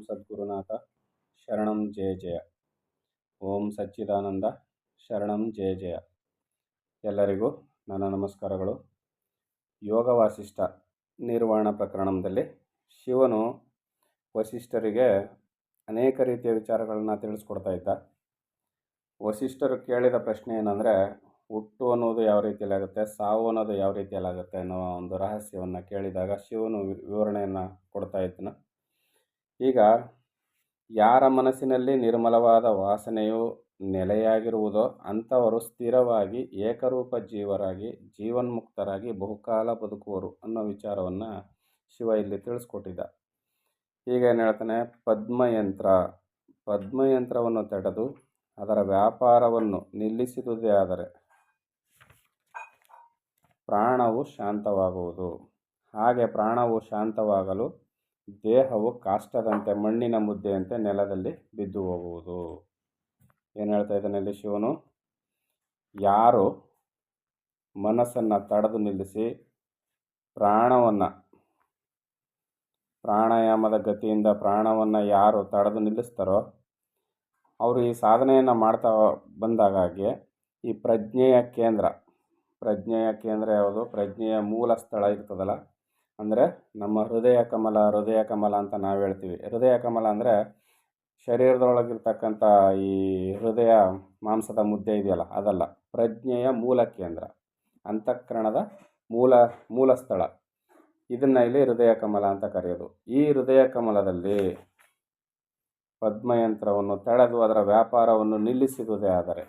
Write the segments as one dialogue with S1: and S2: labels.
S1: ಸದ್ಗುರುನಾಥ ಶರಣಂ ಜಯ ಜಯ. ಓಂ ಸಚ್ಚಿದಾನಂದ ಶರಣಂ ಜಯ ಜಯ. ಎಲ್ಲರಿಗೂ ನನ್ನ ನಮಸ್ಕಾರಗಳು. ಯೋಗ ವಾಸಿಷ್ಠ ನಿರ್ವಾಣ ಪ್ರಕರಣದಲ್ಲಿ ಶಿವನು ವಸಿಷ್ಠರಿಗೆ ಅನೇಕ ರೀತಿಯ ವಿಚಾರಗಳನ್ನ ತಿಳಿಸ್ಕೊಡ್ತಾ ಇದ್ದ. ವಸಿಷ್ಠರು ಕೇಳಿದ ಪ್ರಶ್ನೆ ಏನಂದರೆ, ಹುಟ್ಟು ಅನ್ನೋದು ಯಾವ ರೀತಿಯಲ್ಲಿ ಆಗುತ್ತೆ, ಸಾವು ಅನ್ನೋದು ಯಾವ ರೀತಿಯಲ್ಲಿ ಆಗುತ್ತೆ ಅನ್ನೋ ಒಂದು ರಹಸ್ಯವನ್ನು ಕೇಳಿದಾಗ ಶಿವನು ವಿವರಣೆಯನ್ನು ಕೊಡ್ತಾ ಇದ್ದನು. ಈಗ ಯಾರ ಮನಸ್ಸಿನಲ್ಲಿ ನಿರ್ಮಲವಾದ ವಾಸನೆಯು ನೆಲೆಯಾಗಿರುವುದೋ ಅಂಥವರು ಸ್ಥಿರವಾಗಿ ಏಕರೂಪ ಜೀವರಾಗಿ ಜೀವನ್ಮುಕ್ತರಾಗಿ ಬಹುಕಾಲ ಬದುಕುವರು ಅನ್ನೋ ವಿಚಾರವನ್ನು ಶಿವ ಇಲ್ಲಿ ತಿಳಿಸ್ಕೊಟ್ಟಿದ್ದ. ಈಗ ಏನು ಹೇಳ್ತಾನೆ, ಪದ್ಮಯಂತ್ರವನ್ನು ತಡೆದು ಅದರ ವ್ಯಾಪಾರವನ್ನು ನಿಲ್ಲಿಸಿದುದೇ ಆದರೆ ಪ್ರಾಣವು ಶಾಂತವಾಗುವುದು. ಹಾಗೆ ಪ್ರಾಣವು ಶಾಂತವಾಗಲು ದೇಹವು ಕಾಷ್ಟದಂತೆ ಮಣ್ಣಿನ ಮುದ್ದೆಯಂತೆ ನೆಲದಲ್ಲಿ ಬಿದ್ದು ಹೋಗುವುದು. ಏನು ಹೇಳ್ತಾ ಇದ್ದಾನೆ ಇಲ್ಲಿ ಶಿವನು? ಯಾರು ಮನಸ್ಸನ್ನು ತಡೆದು ನಿಲ್ಲಿಸಿ ಪ್ರಾಣಾಯಾಮದ ಗತಿಯಿಂದ ಪ್ರಾಣವನ್ನು ಯಾರು ತಡೆದು ನಿಲ್ಲಿಸ್ತಾರೋ ಅವರು ಈ ಸಾಧನೆಯನ್ನು ಮಾಡ್ತಾ ಬಂದಾಗೆ ಈ ಪ್ರಜ್ಞೆಯ ಕೇಂದ್ರ ಯಾವುದು? ಪ್ರಜ್ಞೆಯ ಮೂಲ ಸ್ಥಳ ಇರ್ತದಲ್ಲ, ಅಂದರೆ ನಮ್ಮ ಹೃದಯ ಕಮಲ ಅಂತ ನಾವು ಹೇಳ್ತೀವಿ. ಹೃದಯ ಕಮಲ ಅಂದರೆ ಶರೀರದೊಳಗಿರ್ತಕ್ಕಂಥ ಈ ಹೃದಯ ಮಾಂಸದ ಮುದ್ದೆ ಇದೆಯಲ್ಲ, ಅದಲ್ಲ. ಪ್ರಜ್ಞೆಯ ಮೂಲ ಕೇಂದ್ರ, ಅಂತಃಕರಣದ ಮೂಲ ಸ್ಥಳ. ಇದನ್ನು ಇಲ್ಲಿ ಹೃದಯ ಕಮಲ ಅಂತ ಕರೆಯೋದು. ಈ ಹೃದಯ ಕಮಲದಲ್ಲಿ ಪದ್ಮಯಂತ್ರವನ್ನು ತಡೆದು ಅದರ ವ್ಯಾಪಾರವನ್ನು ನಿಲ್ಲಿಸಿದುದೇ ಆದರೆ,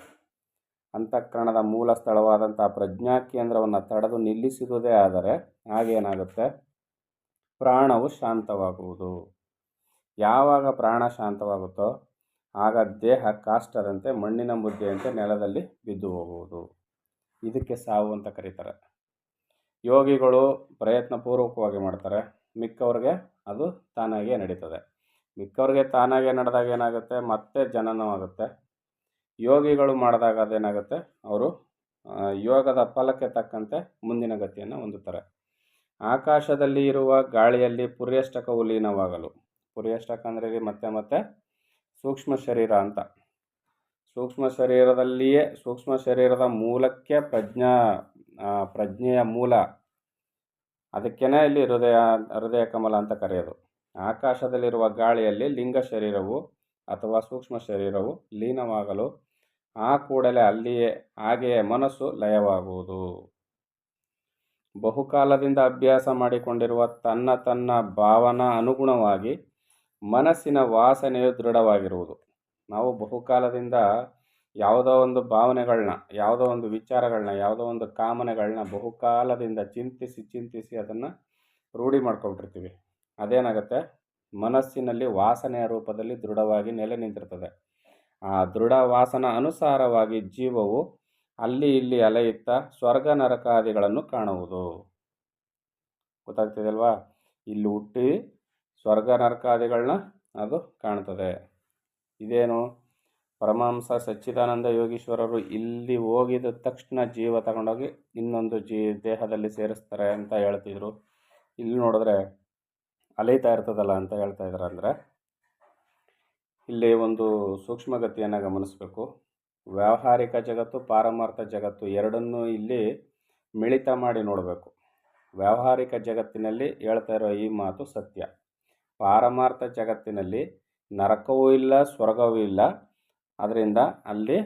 S1: ಅಂತಃಕರಣದ ಮೂಲ ಸ್ಥಳವಾದಂಥ ಪ್ರಜ್ಞಾ ಕೇಂದ್ರವನ್ನು ತಡೆದು ನಿಲ್ಲಿಸಿದುದೇ ಆದರೆ ಆಗೇನಾಗುತ್ತೆ? ಪ್ರಾಣವು ಶಾಂತವಾಗುವುದು. ಯಾವಾಗ ಪ್ರಾಣ ಶಾಂತವಾಗುತ್ತೋ ಆಗ ದೇಹ ಕಾಷ್ಟದಂತೆ ಮಣ್ಣಿನ ಮುದ್ದೆಯಂತೆ ನೆಲದಲ್ಲಿ ಬಿದ್ದು ಹೋಗುವುದು. ಇದಕ್ಕೆ ಸಾವು ಅಂತ ಕರೀತಾರೆ. ಯೋಗಿಗಳು ಪ್ರಯತ್ನಪೂರ್ವಕವಾಗಿ ಮಾಡ್ತಾರೆ, ಮಿಕ್ಕವ್ರಿಗೆ ಅದು ತಾನಾಗೇ ನಡೀತದೆ. ಮಿಕ್ಕವ್ರಿಗೆ ತಾನಾಗೇ ನಡೆದಾಗ ಏನಾಗುತ್ತೆ? ಮತ್ತೆ ಜನನವಾಗುತ್ತೆ. ಯೋಗಿಗಳು ಮಾಡಿದಾಗ ಅದೇನಾಗುತ್ತೆ? ಅವರು ಯೋಗದ ಫಲಕ್ಕೆ ತಕ್ಕಂತೆ ಮುಂದಿನ ಗತಿಯನ್ನು ಹೊಂದುತ್ತಾರೆ. ಆಕಾಶದಲ್ಲಿ ಇರುವ ಗಾಳಿಯಲ್ಲಿ ಪುರ್ಯಷ್ಟಕವು ಲೀನವಾಗಲು, ಪುರ್ಯಷ್ಟಕ ಅಂದರೆ ಮತ್ತೆ ಸೂಕ್ಷ್ಮ ಶರೀರ ಅಂತ. ಸೂಕ್ಷ್ಮ ಶರೀರದ ಮೂಲಕ್ಕೆ ಪ್ರಜ್ಞೆಯ ಮೂಲ, ಅದಕ್ಕೇನೆ ಇಲ್ಲಿ ಹೃದಯ ಕಮಲ ಅಂತ ಕರೆಯೋದು. ಆಕಾಶದಲ್ಲಿರುವ ಗಾಳಿಯಲ್ಲಿ ಲಿಂಗ ಶರೀರವು ಅಥವಾ ಸೂಕ್ಷ್ಮ ಶರೀರವು ಲೀನವಾಗಲು ಆ ಕೂಡಲೇ ಹಾಗೆಯೇ ಮನಸ್ಸು ಲಯವಾಗುವುದು. ಬಹುಕಾಲದಿಂದ ಅಭ್ಯಾಸ ಮಾಡಿಕೊಂಡಿರುವ ತನ್ನ ಭಾವನಾ ಅನುಗುಣವಾಗಿ ಮನಸ್ಸಿನ ವಾಸನೆಯು ದೃಢವಾಗಿರುವುದು. ನಾವು ಬಹುಕಾಲದಿಂದ ಯಾವುದೋ ಒಂದು ಭಾವನೆಗಳನ್ನ, ಯಾವುದೋ ಒಂದು ವಿಚಾರಗಳನ್ನ, ಯಾವುದೋ ಒಂದು ಕಾಮನೆಗಳನ್ನ ಬಹುಕಾಲದಿಂದ ಚಿಂತಿಸಿ ಅದನ್ನು ರೂಢಿ ಮಾಡ್ಕೊಬಿಟ್ಟಿರ್ತೀವಿ. ಅದೇನಾಗುತ್ತೆ? ಮನಸ್ಸಿನಲ್ಲಿ ವಾಸನೆಯ ರೂಪದಲ್ಲಿ ದೃಢವಾಗಿ ನೆಲೆ ನಿಂತಿರ್ತದೆ. ಆ ದೃಢ ವಾಸನ ಅನುಸಾರವಾಗಿ ಜೀವವು ಅಲ್ಲಿ ಇಲ್ಲಿ ಅಲೆಯುತ್ತಾ ಸ್ವರ್ಗ ನರಕಾದಿಗಳನ್ನು ಕಾಣುವುದು. ಗೊತ್ತಾಗ್ತಿದೆಯಲ್ವಾ? ಇಲ್ಲಿ ಹುಟ್ಟಿ ಸ್ವರ್ಗ ನರಕಾದಿಗಳನ್ನ ಅದು ಕಾಣ್ತದೆ. ಇದೇನು? ಪರಮಹಂಸ ಸಚ್ಚಿದಾನಂದ ಯೋಗೀಶ್ವರರು ಇಲ್ಲಿ ಹೋಗಿದ ತಕ್ಷಣ ಜೀವ ತಗೊಂಡೋಗಿ ಇನ್ನೊಂದು ದೇಹದಲ್ಲಿ ಸೇರಿಸ್ತಾರೆ ಅಂತ ಹೇಳ್ತಿದ್ರು. ಇಲ್ಲಿ ನೋಡಿದ್ರೆ ಅಲೆಯ್ತಾ ಇರ್ತದಲ್ಲ ಅಂತ ಹೇಳ್ತಾ ಇದ್ದಾರೆ. ಅಂದರೆ ಇಲ್ಲಿ ಒಂದು ಸೂಕ್ಷ್ಮಗತಿಯನ್ನು ಗಮನಿಸಬೇಕು. ವ್ಯಾವಹಾರಿಕ ಜಗತ್ತು, ಪಾರಮಾರ್ಥ ಜಗತ್ತು ಎರಡನ್ನೂ ಇಲ್ಲಿ ಮಿಳಿತ ಮಾಡಿ ನೋಡಬೇಕು. ವ್ಯಾವಹಾರಿಕ ಜಗತ್ತಿನಲ್ಲಿ ಹೇಳ್ತಾ ಇರೋ ಈ ಮಾತು ಸತ್ಯ. ಪಾರಮಾರ್ಥ ಜಗತ್ತಿನಲ್ಲಿ ನರಕವೂ ಇಲ್ಲ, ಸ್ವರ್ಗವೂ ಇಲ್ಲ. ಅದರಿಂದ ಅಲ್ಲಿ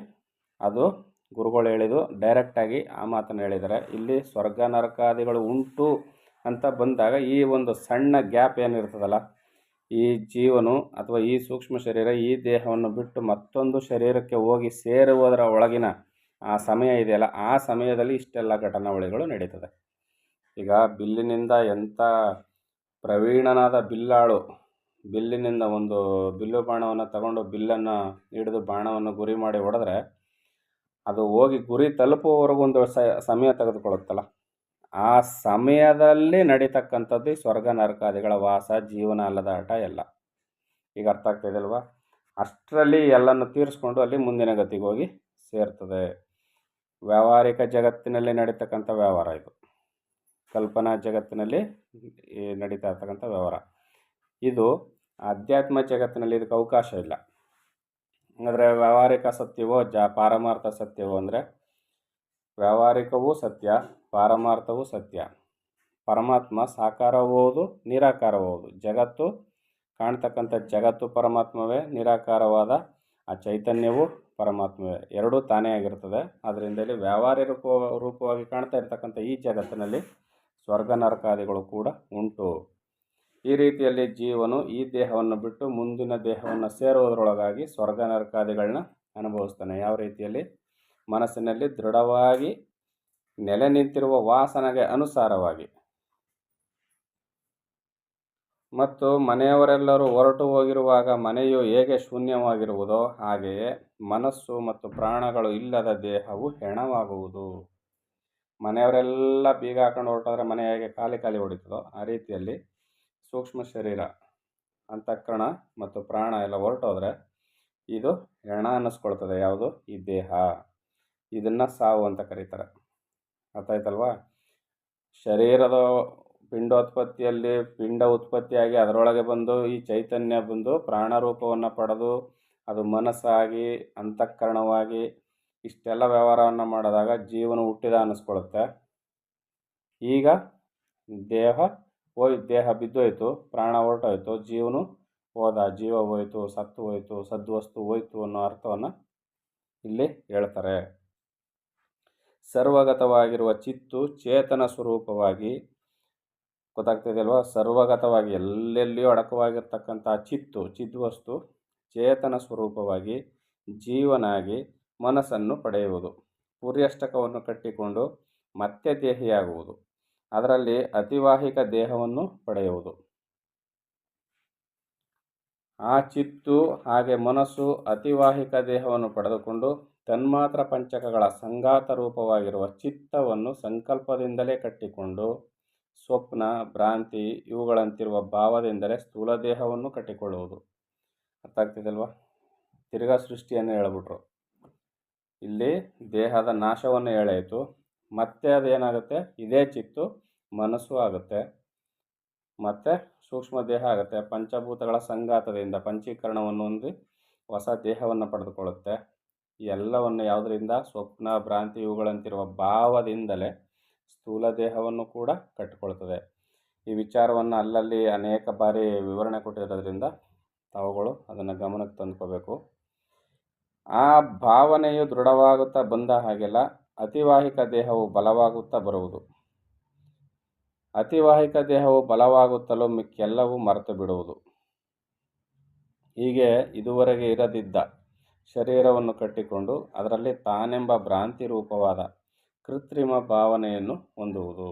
S1: ಅದು ಗುರುಗಳು ಹೇಳಿದ್ದು ಡೈರೆಕ್ಟಾಗಿ ಆ ಮಾತನ್ನು ಹೇಳಿದ್ದಾರೆ. ಇಲ್ಲಿ ಸ್ವರ್ಗ ನರಕಾದಿಗಳು ಉಂಟು ಅಂತ ಬಂದಾಗ ಈ ಒಂದು ಸಣ್ಣ ಗ್ಯಾಪ್ ಏನಿರ್ತದಲ್ಲ, ಈ ಜೀವನು ಅಥವಾ ಈ ಸೂಕ್ಷ್ಮ ಶರೀರ ಈ ದೇಹವನ್ನು ಬಿಟ್ಟು ಮತ್ತೊಂದು ಶರೀರಕ್ಕೆ ಹೋಗಿ ಸೇರುವುದರ ಒಳಗಿನ ಆ ಸಮಯ ಇದೆಯಲ್ಲ, ಆ ಸಮಯದಲ್ಲಿ ಇಷ್ಟೆಲ್ಲ ಘಟನಾವಳಿಗಳು ನಡೀತದೆ. ಈಗ ಬಿಲ್ಲಿನಿಂದ ಎಂಥ ಪ್ರವೀಣನಾದ ಬಿಲ್ಲಾಳು ಬಿಲ್ಲಿನಿಂದ ಒಂದು ಬಿಲ್ಲು ಬಾಣವನ್ನು ತಗೊಂಡು ಬಿಲ್ಲನ್ನು ಹಿಡಿದು ಬಾಣವನ್ನು ಗುರಿ ಮಾಡಿ ಹೊಡೆದ್ರೆ ಅದು ಹೋಗಿ ಗುರಿ ತಲುಪುವವರೆಗೂ ಒಂದು ಸಮಯ ತೆಗೆದುಕೊಳ್ಳುತ್ತಲ್ಲ, ಆ ಸಮಯದಲ್ಲಿ ನಡೀತಕ್ಕಂಥದ್ದು ಸ್ವರ್ಗ ನರಕಾದಿಗಳ ವಾಸ, ಜೀವನ, ಅಲ್ಲದಾಟ ಎಲ್ಲ. ಈಗ ಅರ್ಥ ಆಗ್ತಾಯಿದೆಯಲ್ವಾ? ಅಷ್ಟರಲ್ಲಿ ಎಲ್ಲನ್ನು ತೀರಿಸ್ಕೊಂಡು ಅಲ್ಲಿ ಮುಂದಿನ ಗತಿಗೆ ಹೋಗಿ ಸೇರ್ತದೆ. ವ್ಯಾವಹಾರಿಕ ಜಗತ್ತಿನಲ್ಲಿ ನಡೀತಕ್ಕಂಥ ವ್ಯವಹಾರ ಇದು. ಕಲ್ಪನಾ ಜಗತ್ತಿನಲ್ಲಿ ನಡೀತಾ ಇರ್ತಕ್ಕಂಥ ವ್ಯವಹಾರ ಇದು. ಅಧ್ಯಾತ್ಮ ಜಗತ್ತಿನಲ್ಲಿ ಇದಕ್ಕೆ ಅವಕಾಶ ಇಲ್ಲ. ಅಂದರೆ ವ್ಯಾವಹಾರಿಕ ಸತ್ಯವೋ ಪಾರಮಾರ್ಥ ಸತ್ಯವೋ ಅಂದರೆ ವ್ಯಾವಹಾರಿಕವೂ ಸತ್ಯ, ಪಾರಮಾರ್ಥವೂ ಸತ್ಯ. ಪರಮಾತ್ಮ ಸಾಕಾರವೂ ಹೌದು, ನಿರಾಕಾರವೂ ಹೌದು. ಜಗತ್ತು ಕಾಣ್ತಕ್ಕಂಥ ಜಗತ್ತು ಪರಮಾತ್ಮವೇ, ನಿರಾಕಾರವಾದ ಆ ಚೈತನ್ಯವು ಪರಮಾತ್ಮವೇ, ಎರಡೂ ತಾನೇ ಆಗಿರ್ತದೆ. ಅದರಿಂದಲೇ ವ್ಯಾವಹಾರಿಕ ರೂಪವಾಗಿ ಕಾಣ್ತಾ ಇರ್ತಕ್ಕಂಥ ಈ ಜಗತ್ತಿನಲ್ಲಿ ಸ್ವರ್ಗ ನರಕಾದಿಗಳು ಕೂಡ ಉಂಟು. ಈ ರೀತಿಯಲ್ಲಿ ಜೀವನು ಈ ದೇಹವನ್ನು ಬಿಟ್ಟು ಮುಂದಿನ ದೇಹವನ್ನು ಸೇರುವುದರೊಳಗಾಗಿ ಸ್ವರ್ಗ ನರಕಾದಿಗಳನ್ನ ಅನುಭವಿಸ್ತಾನೆ. ಯಾವ ರೀತಿಯಲ್ಲಿ? ಮನಸ್ಸಿನಲ್ಲಿ ದೃಢವಾಗಿ ನೆಲೆ ನಿಂತಿರುವ ವಾಸನೆಗೆ ಅನುಸಾರವಾಗಿ. ಮತ್ತು ಮನೆಯವರೆಲ್ಲರೂ ಹೊರಟು ಹೋಗಿರುವಾಗ ಮನೆಯು ಹೇಗೆ ಶೂನ್ಯವಾಗಿರುವುದೋ ಹಾಗೆಯೇ ಮನಸ್ಸು ಮತ್ತು ಪ್ರಾಣಗಳು ಇಲ್ಲದ ದೇಹವು ಹೆಣವಾಗುವುದು. ಮನೆಯವರೆಲ್ಲ ಬೀಗ ಹಾಕೊಂಡು ಹೊರಟೋದ್ರೆ ಮನೆ ಹೇಗೆ ಖಾಲಿ ಖಾಲಿ ಹೊಡಿತದೋ ಆ ರೀತಿಯಲ್ಲಿ ಸೂಕ್ಷ್ಮ ಶರೀರ, ಅಂತಃಕರಣ ಮತ್ತು ಪ್ರಾಣ ಎಲ್ಲ ಹೊರಟೋದ್ರೆ ಇದು ಹೆಣ ಅನ್ನಿಸ್ಕೊಳ್ತದೆ. ಯಾವುದು? ಈ ದೇಹ. ಇದನ್ನು ಸಾವು ಅಂತ ಕರೀತಾರೆ. ಅರ್ಥ ಆಯ್ತಲ್ವಾ? ಶರೀರದ ಪಿಂಡೋತ್ಪತ್ತಿಯಲ್ಲಿ ಪಿಂಡ ಉತ್ಪತ್ತಿಯಾಗಿ ಅದರೊಳಗೆ ಬಂದು ಈ ಚೈತನ್ಯ ಬಂದು ಪ್ರಾಣರೂಪವನ್ನು ಪಡೆದು ಅದು ಮನಸ್ಸಾಗಿ ಅಂತಃಕರಣವಾಗಿ ಇಷ್ಟೆಲ್ಲ ವ್ಯವಹಾರವನ್ನು ಮಾಡಿದಾಗ ಜೀವನ ಹುಟ್ಟಿದ ಅನ್ನಿಸ್ಕೊಳುತ್ತೆ. ಈಗ ದೇಹ ಬಿದ್ದೋಯ್ತು, ಪ್ರಾಣ ಹೊರಟೋಯ್ತು, ಜೀವನು ಹೋದ, ಜೀವ ಹೋಯ್ತು, ಸತ್ತು ಹೋಯ್ತು, ಸದ್ವಸ್ತು ಹೋಯ್ತು ಅನ್ನೋ ಅರ್ಥವನ್ನು ಇಲ್ಲಿ ಹೇಳ್ತಾರೆ. ಸರ್ವಗತವಾಗಿರುವ ಚಿತ್ತು ಚೇತನ ಸ್ವರೂಪವಾಗಿ, ಗೊತ್ತಾಗ್ತಿದೆಯಲ್ವಾ? ಸರ್ವಗತವಾಗಿ ಎಲ್ಲೆಲ್ಲಿಯೂ ಅಡಕವಾಗಿರ್ತಕ್ಕಂಥ ಚಿದ್ವಸ್ತು ಚೇತನ ಸ್ವರೂಪವಾಗಿ ಜೀವನಾಗಿ ಮನಸ್ಸನ್ನು ಪಡೆಯುವುದು, ಪುರ್ಯಷ್ಟಕವನ್ನು ಕಟ್ಟಿಕೊಂಡು ಮತ್ತೆ ದೇಹಿಯಾಗುವುದು, ಅದರಲ್ಲಿ ಅತಿವಾಹಿಕ ದೇಹವನ್ನು ಪಡೆಯುವುದು. ಆ ಚಿತ್ತು ಹಾಗೆ ಮನಸ್ಸು ಅತಿವಾಹಿಕ ದೇಹವನ್ನು ಪಡೆದುಕೊಂಡು ತನ್ಮಾತ್ರ ಪಂಚಕಗಳ ಸಂಘಾತ ರೂಪವಾಗಿರುವ ಚಿತ್ತವನ್ನು ಸಂಕಲ್ಪದಿಂದಲೇ ಕಟ್ಟಿಕೊಂಡು ಸ್ವಪ್ನ, ಭ್ರಾಂತಿ ಇವುಗಳಂತಿರುವ ಭಾವದಿಂದಲೇ ಸ್ಥೂಲ ದೇಹವನ್ನು ಕಟ್ಟಿಕೊಳ್ಳುವುದು. ಅರ್ಥ ಆಗ್ತಿದಲ್ವಾ? ತಿರ್ಗಾ ಸೃಷ್ಟಿಯನ್ನು ಹೇಳ್ಬಿಟ್ರು. ಇಲ್ಲಿ ದೇಹದ ನಾಶವನ್ನು ಹೇಳಾಯಿತು. ಮತ್ತೆ ಅದೇನಾಗುತ್ತೆ? ಇದೇ ಚಿತ್ತು ಮನಸ್ಸು ಆಗುತ್ತೆ, ಮತ್ತು ಸೂಕ್ಷ್ಮ ದೇಹ ಆಗುತ್ತೆ. ಪಂಚಭೂತಗಳ ಸಂಘಾತದಿಂದ ಪಂಚೀಕರಣವನ್ನು ಹೊಂದಿ ಹೊಸ ದೇಹವನ್ನು ಪಡೆದುಕೊಳ್ಳುತ್ತೆ. ಈ ಎಲ್ಲವನ್ನು ಯಾವುದರಿಂದ? ಸ್ವಪ್ನ, ಭ್ರಾಂತಿ ಇವುಗಳಂತಿರುವ ಭಾವದಿಂದಲೇ ಸ್ಥೂಲ ದೇಹವನ್ನು ಕೂಡ ಕಟ್ಟಿಕೊಳ್ತದೆ. ಈ ವಿಚಾರವನ್ನು ಅಲ್ಲಲ್ಲಿ ಅನೇಕ ಬಾರಿ ವಿವರಣೆ ಕೊಟ್ಟಿರೋದ್ರಿಂದ ತಾವುಗಳು ಅದನ್ನು ಗಮನಕ್ಕೆ ತಂದುಕೋಬೇಕು. ಆ ಭಾವನೆಯು ದೃಢವಾಗುತ್ತಾ ಬಂದ ಹಾಗೆಲ್ಲ ಅತಿವಾಹಿಕ ದೇಹವು ಬಲವಾಗುತ್ತಾ ಬರುವುದು. ಅತಿವಾಹಿಕ ದೇಹವು ಬಲವಾಗುತ್ತಲೂ ಮಿಕ್ಕೆಲ್ಲವೂ ಮರೆತು ಬಿಡುವುದು. ಹೀಗೆ ಇದುವರೆಗೆ ಇರದಿದ್ದ ಶರೀರವನ್ನು ಕಟ್ಟಿಕೊಂಡು ಅದರಲ್ಲಿ ತಾನೆಂಬ ಭ್ರಾಂತಿ ರೂಪವಾದ ಕೃತ್ರಿಮ ಭಾವನೆಯನ್ನು ಹೊಂದುವುದು.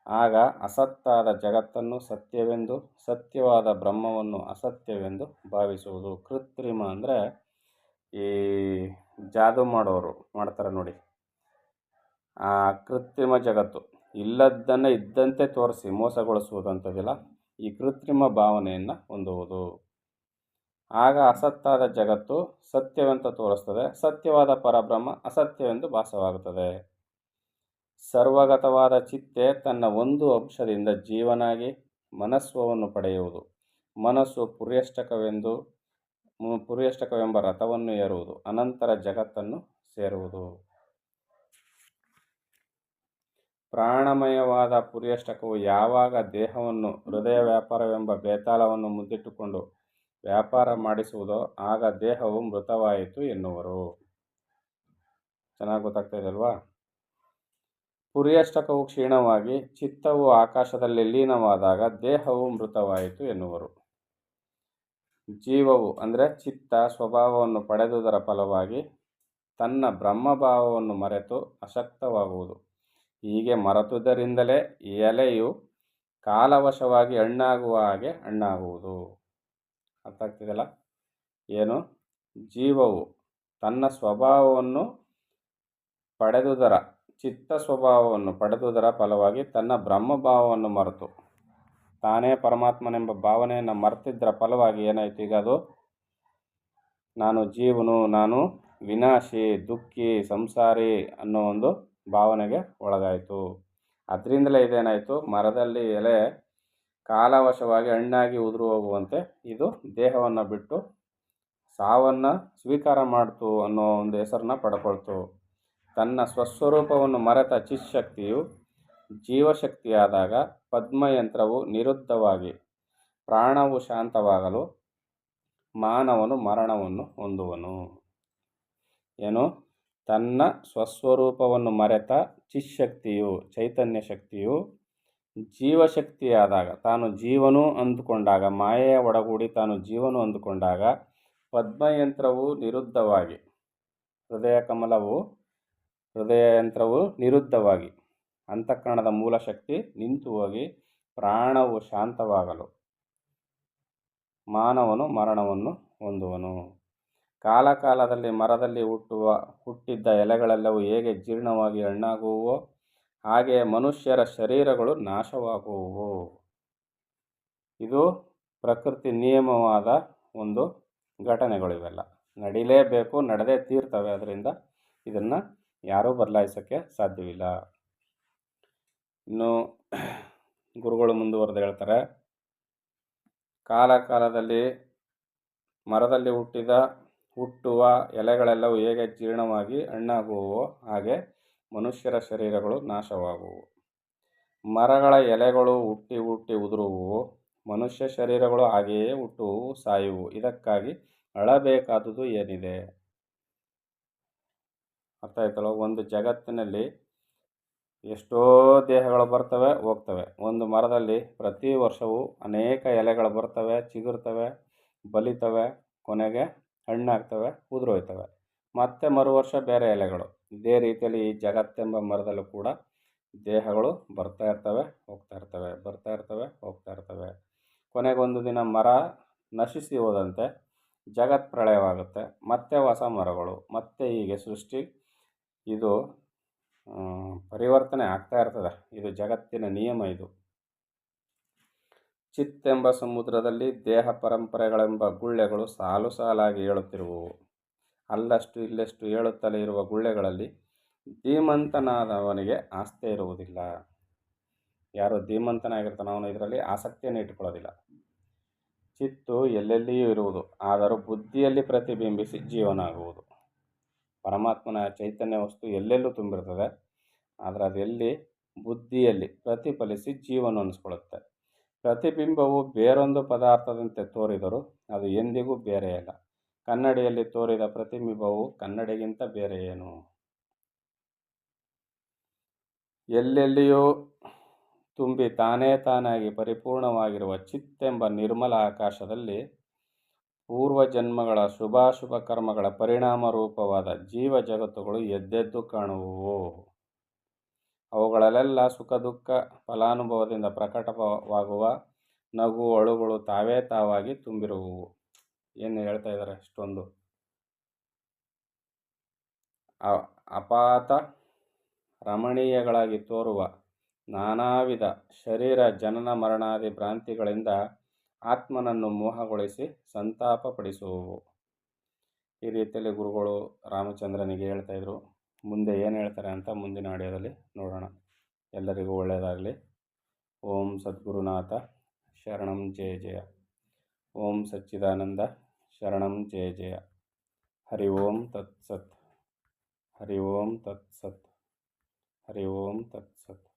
S1: ಆಗ ಅಸತ್ತಾದ ಜಗತ್ತನ್ನು ಸತ್ಯವೆಂದು, ಸತ್ಯವಾದ ಬ್ರಹ್ಮವನ್ನು ಅಸತ್ಯವೆಂದು ಭಾವಿಸುವುದು. ಕೃತ್ರಿಮ ಅಂದರೆ ಈ ಜಾದು ಮಾಡೋರು ಮಾಡ್ತಾರೆ ನೋಡಿ, ಆ ಕೃತ್ರಿಮ ಜಗತ್ತು, ಇಲ್ಲದ್ದನ್ನು ಇದ್ದಂತೆ ತೋರಿಸಿ ಮೋಸಗೊಳಿಸುವುದಂಥದ್ದಿಲ್ಲ, ಈ ಕೃತ್ರಿಮ ಭಾವನೆಯನ್ನು ಹೊಂದುವುದು. ಆಗ ಅಸತ್ತಾದ ಜಗತ್ತು ಸತ್ಯವೆಂತ ತೋರಿಸ್ತದೆ, ಸತ್ಯವಾದ ಪರಬ್ರಹ್ಮ ಅಸತ್ಯವೆಂದು ಭಾಸವಾಗುತ್ತದೆ. ಸರ್ವಗತವಾದ ಚಿತ್ತೆ ತನ್ನ ಒಂದು ಅಂಶದಿಂದ ಜೀವನಾಗಿ ಮನಸ್ವವನ್ನು ಪಡೆಯುವುದು. ಮನಸ್ಸು ಪುರ್ಯಷ್ಟಕವೆಂಬ ರಥವನ್ನು ಏರುವುದು, ಅನಂತರ ಜಗತ್ತನ್ನು ಸೇರುವುದು. ಪ್ರಾಣಮಯವಾದ ಪುರ್ಯಷ್ಟಕವು ಯಾವಾಗ ದೇಹವನ್ನು ಹೃದಯ ವ್ಯಾಪಾರವೆಂಬ ಬೇತಾಳವನ್ನು ಮುಂದಿಟ್ಟುಕೊಂಡು ವ್ಯಾಪಾರ ಮಾಡಿಸುವುದೋ ಆಗ ದೇಹವು ಮೃತವಾಯಿತು ಎನ್ನುವರು. ಚೆನ್ನಾಗಿ ಗೊತ್ತಾಗ್ತಾ ಇದೆಯಲ್ವಾ? ಪುರ್ಯಷ್ಟಕವು ಕ್ಷೀಣವಾಗಿ ಚಿತ್ತವು ಆಕಾಶದಲ್ಲಿ ಲೀನವಾದಾಗ ದೇಹವು ಮೃತವಾಯಿತು ಎನ್ನುವರು. ಜೀವವು ಅಂದರೆ ಚಿತ್ತ ಸ್ವಭಾವವನ್ನು ಪಡೆದುದರ ಫಲವಾಗಿ ತನ್ನ ಬ್ರಹ್ಮಭಾವವನ್ನು ಮರೆತು ಅಶಕ್ತವಾಗುವುದು. ಹೀಗೆ ಮರೆತುದರಿಂದಲೇ ಎಲೆಯು ಕಾಲವಶವಾಗಿ ಹಣ್ಣಾಗುವ ಹಾಗೆ ಹಣ್ಣಾಗುವುದು. ಅರ್ಥ ಆಗ್ತಿದೆಯಲ್ಲ? ಏನು? ಜೀವವು ತನ್ನ ಸ್ವಭಾವವನ್ನು ಪಡೆದುದರ, ಚಿತ್ತ ಸ್ವಭಾವವನ್ನು ಪಡೆದುದರ ಫಲವಾಗಿ ತನ್ನ ಬ್ರಹ್ಮಭಾವವನ್ನು ಮರೆತು ತಾನೇ ಪರಮಾತ್ಮನೆಂಬ ಭಾವನೆಯನ್ನು ಮರೆತಿದ್ದರ ಫಲವಾಗಿ ಏನಾಯಿತು? ಈಗ ಅದು ನಾನು ಜೀವನು, ನಾನು ವಿನಾಶಿ, ದುಃಖಿ, ಸಂಸಾರಿ ಅನ್ನೋ ಒಂದು ಭಾವನೆಗೆ ಒಳಗಾಯಿತು. ಅದರಿಂದಲೇ ಇದೇನಾಯಿತು? ಮರದಲ್ಲಿ ಎಲೆ ಕಾಲವಶವಾಗಿ ಹಣ್ಣಾಗಿ ಉದುರು ಹೋಗುವಂತೆ ಇದು ದೇಹವನ್ನು ಬಿಟ್ಟು ಸಾವನ್ನು ಸ್ವೀಕಾರ ಮಾಡ್ತು ಅನ್ನೋ ಒಂದು ಹೆಸರನ್ನ ಪಡ್ಕೊಳ್ತು. ತನ್ನ ಸ್ವಸ್ವರೂಪವನ್ನು ಮರೆತ ಚಿತ್ಶಕ್ತಿಯು ಜೀವಶಕ್ತಿಯಾದಾಗ ಪದ್ಮಯಂತ್ರವು ನಿರುದ್ಧವಾಗಿ ಪ್ರಾಣವು ಶಾಂತವಾಗಲು ಮಾನವನು ಮರಣವನ್ನು ಹೊಂದುವನು. ಏನು? ತನ್ನ ಸ್ವಸ್ವರೂಪವನ್ನು ಮರೆತ ಚಿತ್ಶಕ್ತಿಯು ಚೈತನ್ಯ ಶಕ್ತಿಯು ಜೀವಶಕ್ತಿಯಾದಾಗ, ತಾನು ಜೀವನು ಅಂದುಕೊಂಡಾಗ, ಮಾಯೆಯ ಒಡಗೂಡಿ ತಾನು ಜೀವನು ಅಂದುಕೊಂಡಾಗ ಪದ್ಮಯಂತ್ರವು ನಿರುದ್ಧವಾಗಿ, ಹೃದಯಯಂತ್ರವು ನಿರುದ್ಧವಾಗಿ ಅಂತಃಕರಣದ ಮೂಲ ಶಕ್ತಿ ನಿಂತು ಹೋಗಿ ಪ್ರಾಣವು ಶಾಂತವಾಗಲು ಮಾನವನು ಮರಣವನ್ನು ಹೊಂದುವನು. ಕಾಲಕಾಲದಲ್ಲಿ ಮರದಲ್ಲಿ ಹುಟ್ಟಿದ್ದ ಎಲೆಗಳೆಲ್ಲವೂ ಹೇಗೆ ಜೀರ್ಣವಾಗಿ ಹಣ್ಣಾಗುವವೋ ಹಾಗೆಯೇ ಮನುಷ್ಯರ ಶರೀರಗಳು ನಾಶವಾಗುವವು. ಇದು ಪ್ರಕೃತಿ ನಿಯಮವಾದ ಒಂದು ಘಟನೆಗಳು. ಇವೆಲ್ಲ ನಡೀಲೇಬೇಕು, ನಡೆದೇ ತೀರ್ತವೆ. ಅದರಿಂದ ಇದನ್ನು ಯಾರೂ ಬದಲಾಯಿಸೋಕ್ಕೆ ಸಾಧ್ಯವಿಲ್ಲ. ಇನ್ನು ಗುರುಗಳು ಮುಂದುವರೆದು ಹೇಳ್ತಾರೆ, ಕಾಲಕಾಲದಲ್ಲಿ ಮರದಲ್ಲಿ ಹುಟ್ಟುವ ಎಲೆಗಳೆಲ್ಲವೂ ಹೇಗೆ ಜೀರ್ಣವಾಗಿ ಹಣ್ಣಾಗುವವೋ ಹಾಗೆ ಮನುಷ್ಯರ ಶರೀರಗಳು ನಾಶವಾಗುವು. ಮರಗಳ ಎಲೆಗಳು ಹುಟ್ಟಿ ಉದುರುವುವು, ಮನುಷ್ಯ ಶರೀರಗಳು ಹಾಗೆಯೇ ಹುಟ್ಟುವು, ಸಾಯುವು. ಇದಕ್ಕಾಗಿ ಅಳಬೇಕಾದುದು ಏನಿದೆ? ಅರ್ಥ ಆಯ್ತಲ್ಲ? ಒಂದು ಜಗತ್ತಿನಲ್ಲಿ ಎಷ್ಟೋ ದೇಹಗಳು ಬರ್ತವೆ ಹೋಗ್ತವೆ. ಒಂದು ಮರದಲ್ಲಿ ಪ್ರತಿ ವರ್ಷವೂ ಅನೇಕ ಎಲೆಗಳು ಬರ್ತವೆ, ಚಿಗುರ್ತವೆ, ಬಲಿತವೆ, ಕೊನೆಗೆ ಹಣ್ಣಾಗ್ತವೆ, ಉದುರೋಯ್ತವೆ. ಮತ್ತೆ ಮರುವರ್ಷ ಬೇರೆ ಎಲೆಗಳು. ಇದೇ ರೀತಿಯಲ್ಲಿ ಈ ಜಗತ್ತೆಂಬ ಮರದಲ್ಲೂ ಕೂಡ ದೇಹಗಳು ಬರ್ತಾ ಇರ್ತವೆ, ಹೋಗ್ತಾ ಇರ್ತವೆ, ಬರ್ತಾ ಇರ್ತವೆ, ಹೋಗ್ತಾ ಇರ್ತವೆ. ಕೊನೆಗೊಂದು ದಿನ ಮರ ನಶಿಸಿ ಹೋದಂತೆ ಜಗತ್ ಪ್ರಳಯವಾಗುತ್ತೆ, ಮತ್ತೆ ಹೊಸ ಮರಗಳು, ಮತ್ತೆ ಹೀಗೆ ಸೃಷ್ಟಿ ಇದು ಪರಿವರ್ತನೆ ಆಗ್ತಾ ಇರ್ತದೆ. ಇದು ಜಗತ್ತಿನ ನಿಯಮ. ಇದು ಚಿತ್ತೆಂಬ ಸಮುದ್ರದಲ್ಲಿ ದೇಹ ಪರಂಪರೆಗಳೆಂಬ ಗುಳ್ಳೆಗಳು ಸಾಲು ಸಾಲಾಗಿ ಏಳುತ್ತಿರುವವು. ಅಲ್ಲಷ್ಟು ಇಲ್ಲಷ್ಟು ಏಳುತ್ತಲೇ ಇರುವ ಗುಳ್ಳೆಗಳಲ್ಲಿ ಧೀಮಂತನಾದವನಿಗೆ ಆಸ್ತಿ ಇರುವುದಿಲ್ಲ. ಯಾರು ಧೀಮಂತನಾಗಿರ್ತಾನೋ ಅವನು ಇದರಲ್ಲಿ ಆಸಕ್ತಿಯನ್ನು ಇಟ್ಟುಕೊಳ್ಳೋದಿಲ್ಲ. ಚಿತ್ತು ಎಲ್ಲೆಲ್ಲಿಯೂ ಇರುವುದು, ಆದರೂ ಬುದ್ಧಿಯಲ್ಲಿ ಪ್ರತಿಬಿಂಬಿಸಿ ಜೀವನ ಆಗುವುದು. ಪರಮಾತ್ಮನ ಚೈತನ್ಯ ವಸ್ತು ಎಲ್ಲೆಲ್ಲೂ ತುಂಬಿರ್ತದೆ, ಆದರೆ ಅದೆಲ್ಲಿ ಬುದ್ಧಿಯಲ್ಲಿ ಪ್ರತಿಫಲಿಸಿ ಜೀವನ ಅನ್ನಿಸ್ಕೊಳ್ಳುತ್ತೆ. ಪ್ರತಿಬಿಂಬವು ಬೇರೊಂದು ಪದಾರ್ಥದಂತೆ ತೋರಿದರೂ ಅದು ಎಂದಿಗೂ ಬೇರೆಯಲ್ಲ. ಕನ್ನಡಿಯಲ್ಲಿ ತೋರಿದ ಪ್ರತಿಬಿಂಬವು ಕನ್ನಡಿಗಿಂತ ಬೇರೆ ಏನು? ಎಲ್ಲೆಲ್ಲಿಯೂ ತುಂಬಿ ತಾನಾಗಿ ಪರಿಪೂರ್ಣವಾಗಿರುವ ಚಿತ್ತೆಂಬ ನಿರ್ಮಲ ಆಕಾಶದಲ್ಲಿ ಪೂರ್ವಜನ್ಮಗಳ ಶುಭಾಶುಭ ಕರ್ಮಗಳ ಪರಿಣಾಮ ರೂಪವಾದ ಜೀವ ಜಗತ್ತುಗಳು ಎದ್ದೆದ್ದು ಕಾಣುವುವು. ಅವುಗಳಲ್ಲೆಲ್ಲ ಸುಖ ದುಃಖ ಫಲಾನುಭವದಿಂದ ಪ್ರಕಟವಾಗುವ ನಗು ಅಳುಗಳು ತಾವಾಗಿ ತುಂಬಿರುವುವು. ಏನು ಹೇಳ್ತಾ ಇದ್ದಾರೆ? ಅಷ್ಟೊಂದು ಅಪಾತ ರಮಣೀಯಗಳಾಗಿ ತೋರುವ ನಾನಾ ವಿಧ ಶರೀರ ಜನನ ಮರಣಾದಿ ಭ್ರಾಂತಿಗಳಿಂದ ಆತ್ಮನನ್ನು ಮೋಹಗೊಳಿಸಿ ಸಂತಾಪ ಪಡಿಸುವವು. ಈ ರೀತಿಯಲ್ಲಿ ಗುರುಗಳು ರಾಮಚಂದ್ರನಿಗೆ ಹೇಳ್ತಾ ಇದ್ರು. ಮುಂದೆ ಏನು ಹೇಳ್ತಾರೆ ಅಂತ ಮುಂದಿನ ಆಡಿಯೋದಲ್ಲಿ ನೋಡೋಣ. ಎಲ್ಲರಿಗೂ ಒಳ್ಳೆಯದಾಗಲಿ. ಓಂ ಸದ್ಗುರುನಾಥ ಶರಣಂ ಜಯ ಜಯ. ಓಂ ಸಚ್ಚಿದಾನಂದ ಶರಣಂ ಜಯ ಜಯ. ಹರಿ ಓಂ ತತ್ಸತ್. ಹರಿ ಓಂ ತತ್ಸತ್. ಹರಿ ಓಂ ತತ್ಸತ್.